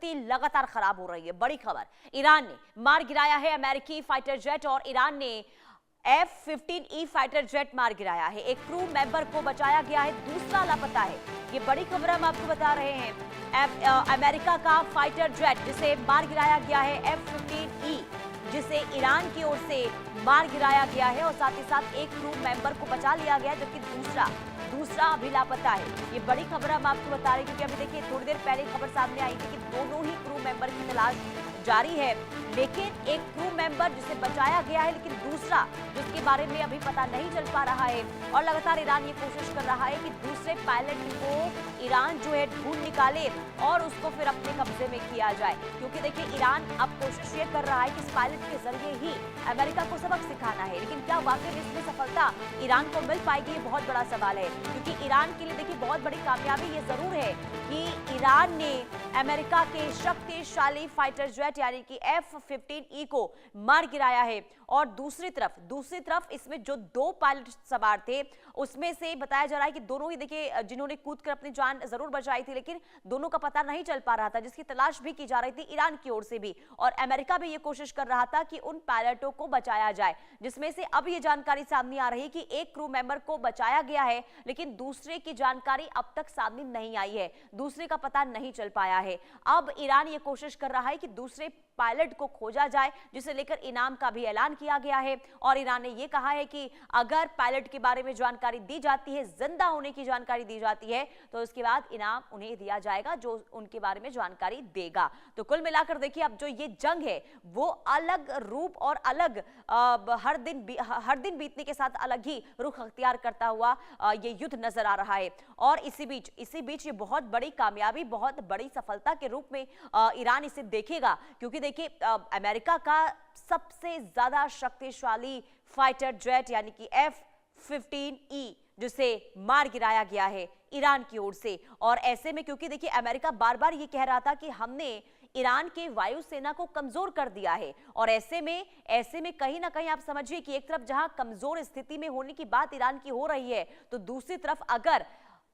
स्थिति लगातार खराब हो रही है। बड़ी खबर, ईरान ने मार गिराया है अमेरिकी फाइटर जेट और ईरान ने F-15E फाइटर जेट मार गिराया है। एक क्रू मेंबर को बचाया गया है, दूसरा लापता है। ये बड़ी खबर हम आपको बता रहे हैं। अमेरिका का फाइटर जेट जिसे मार गिराया गया है F-15E, जिसे ईरान की ओर से मार गिराया गया है और साथ ही साथ एक क्रू मेंबर को बचा लिया गया, जबकि दूसरा अभी लापता है। ये बड़ी खबर हम आपको बता रहे हैं क्योंकि अभी देखिए थोड़ी देर पहले खबर सामने आई थी कि दोनों ही क्रू मेंबर की तलाश जारी है, लेकिन एक क्रू मेंबर जिसे बचाया गया है, लेकिन दूसरा जिसके बारे में अभी पता नहीं चल पा रहा है। और लगातार ईरान ये कोशिश कर रहा है कि दूसरे पायलट को ईरान जो है ढूंढ निकाले और उसको फिर अपने कब्जे में किया जाए, क्योंकि देखिए ईरान अब कोशिश ये कर रहा है कि इस पायलट के जरिए ही अमेरिका को सबक सिखाना है। लेकिन क्या वाकई इसमें सफलता ईरान को मिल पाएगी, ये बहुत बड़ा सवाल है। क्योंकि ईरान के लिए देखिए बहुत बड़ी कामयाबी ये जरूर है कि ईरान ने अमेरिका के शक्तिशाली फाइटर जेट यानी कि F-15E को मार गिराया है। और दूसरी तरफ इसमें जो दो पायलट सवार थे, उसमें से बताया जा रहा है कि दोनों ही देखिए जिन्होंने कूदकर अपनी जान जरूर बचाई थी, लेकिन दोनों का पता नहीं चल पा रहा था, जिसकी तलाश भी की जा रही थी ईरान की ओर से भी। और अमेरिका भी ये कोशिश कर रहा था कि उन पायलटों को बचाया जाए, जिसमें से अब ये जानकारी सामने आ रही है कि एक क्रू मेंबर को बचाया गया है, लेकिन दूसरे की जानकारी अब तक सामने नहीं आई है, दूसरे का पता नहीं चल पाया है। अब ईरान ये कोशिश कर रहा है कि दूसरे पायलट को खोजा जाए, जिसे लेकर इनाम का भी ऐलान किया गया है। और ईरान ने यह कहा है कि अगर पायलट के बारे में जानकारी दी जाती है, जिंदा होने की जानकारी दी जाती है, तो उसके बाद इनाम उन्हें दिया जाएगा जो उनके बारे में जानकारी देगा। तो कुल मिलाकर देखिए अब जो ये जंग है वो अलग रूप और अलग हर दिन बीतने के साथ अलग ही रुख अख्तियार करता हुआ ये युद्ध नजर आ रहा है। और इसी बीच ये बहुत बड़ी कामयाबी, बहुत बड़ी सफलता के रूप में ईरान इसे देखेगा, क्योंकि देखिए अमेरिका का सबसे ज्यादा शक्तिशाली फाइटर जेट यानी कि F-15E जिसे मार गिराया गया है ईरान की ओर से। और ऐसे में क्योंकि देखिए अमेरिका बार बार ये कह रहा था कि हमने ईरान के वायुसेना को कमजोर कर दिया है, और ऐसे में कहीं ना कहीं आप समझिए कि एक तरफ जहां कमजोर स्थिति में होने की बात ईरान की हो रही है, तो दूसरी तरफ अगर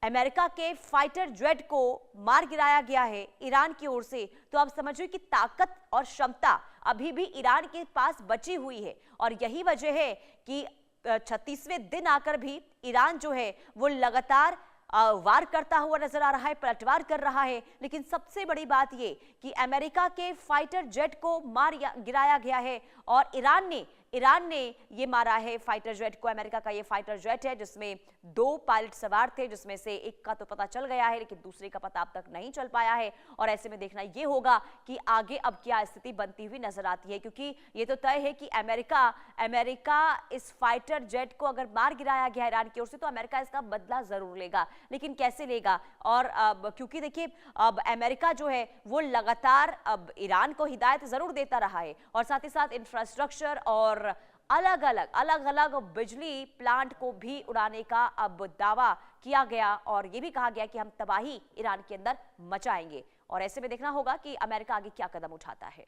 अमेरिका के फाइटर जेट को मार गिराया गया है ईरान की ओर से, तो आप समझिए कि ताकत और क्षमता अभी भी ईरान के पास बची हुई है। और यही वजह है कि 36वें दिन आकर भी ईरान जो है वो लगातार वार करता हुआ नजर आ रहा है, पलटवार कर रहा है। लेकिन सबसे बड़ी बात ये कि अमेरिका के फाइटर जेट को मार गिराया गया है और ईरान ने ये मारा है फाइटर जेट को। अमेरिका का ये फाइटर जेट है जिसमें 2 पायलट सवार थे, जिसमें से एक का तो पता चल गया है, लेकिन दूसरे का पता अब तक नहीं चल पाया है। और ऐसे में देखना ये होगा कि आगे अब क्या स्थिति बनती हुई नजर आती है, क्योंकि ये तो तय है कि अमेरिका इस फाइटर जेट को अगर मार गिराया गया ईरान की ओर से, तो अमेरिका इसका बदला जरूर लेगा, लेकिन कैसे लेगा। और क्योंकि देखिए अब अमेरिका जो है वो लगातार अब ईरान को हिदायत जरूर देता रहा है, और साथ ही साथ इंफ्रास्ट्रक्चर और अलग अलग बिजली प्लांट को भी उड़ाने का अब दावा किया गया, और यह भी कहा गया कि हम तबाही ईरान के अंदर मचाएंगे। और ऐसे में देखना होगा कि अमेरिका आगे क्या कदम उठाता है।